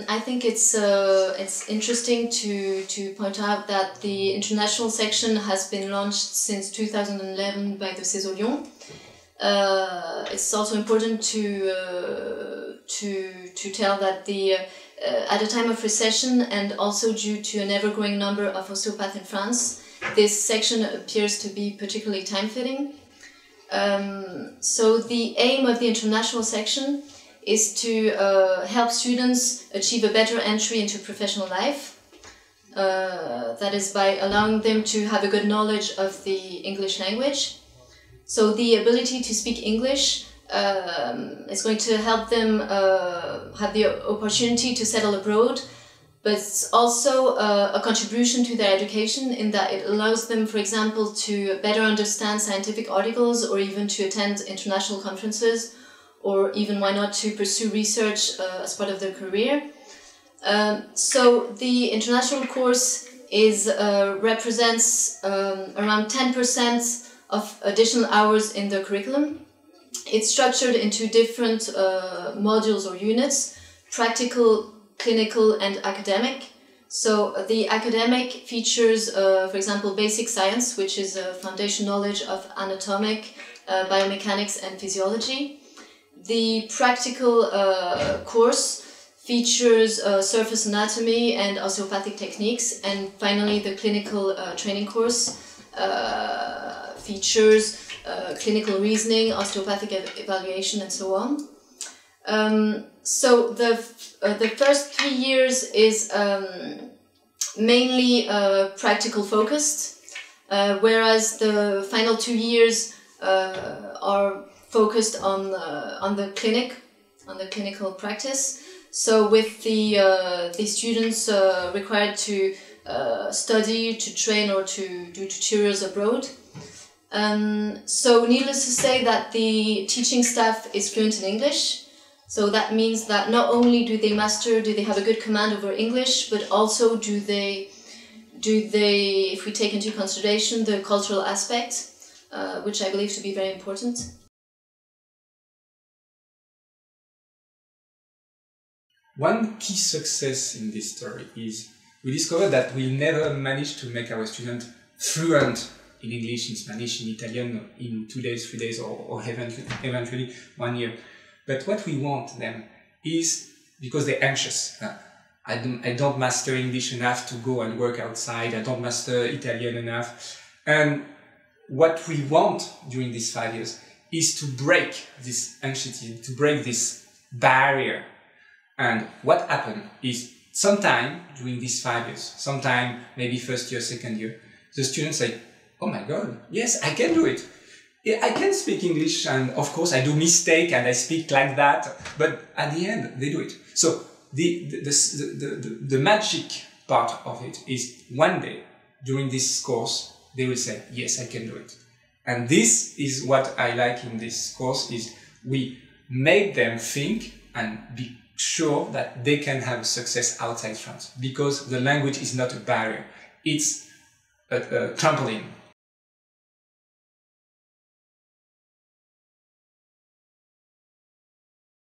I think it's interesting to point out that the international section has been launched since 2011 by the CEESO Lyon. It's also important to tell that at a time of recession and also due to an ever-growing number of osteopaths in France, this section appears to be particularly time-fitting. So the aim of the international section is to help students achieve a better entry into professional life. That is by allowing them to have a good knowledge of the English language. So the ability to speak English is going to help them have the opportunity to settle abroad, but it's also a contribution to their education in that it allows them, for example, to better understand scientific articles or even to attend international conferences, or even, why not, to pursue research as part of their career. So the international course represents around 10% of additional hours in the curriculum. It's structured into different modules or units: practical, clinical, and academic. So the academic features, for example, basic science, which is a foundation knowledge of anatomic, biomechanics, and physiology. The practical course features surface anatomy and osteopathic techniques, and finally the clinical training course features clinical reasoning, osteopathic evaluation, and so on. So the first 3 years is mainly practical focused, whereas the final 2 years are focused on the clinical practice. So with the students required to study, to train, or to do tutorials abroad. So needless to say that the teaching staff is fluent in English. So that means that not only do they have a good command over English, but also do they, if we take into consideration the cultural aspect, which I believe to be very important. One key success in this story is we discovered that we never managed to make our students fluent in English, in Spanish, in Italian in 2 days, 3 days, or eventually 1 year. But what we want them is, because they're anxious. I don't master English enough to go and work outside. I don't master Italian enough. And what we want during these 5 years is to break this anxiety, to break this barrier. And what happened is, sometime during these 5 years, sometime maybe first year, second year, the students say, "Oh my God, yes, I can do it. I can speak English, and of course I do mistake and I speak like that, but at the end they do it." So the magic part of it is, one day during this course they will say, "Yes, I can do it." And this is what I like in this course, is we make them think and be sure that they can have success outside France, because the language is not a barrier, it's a trampoline.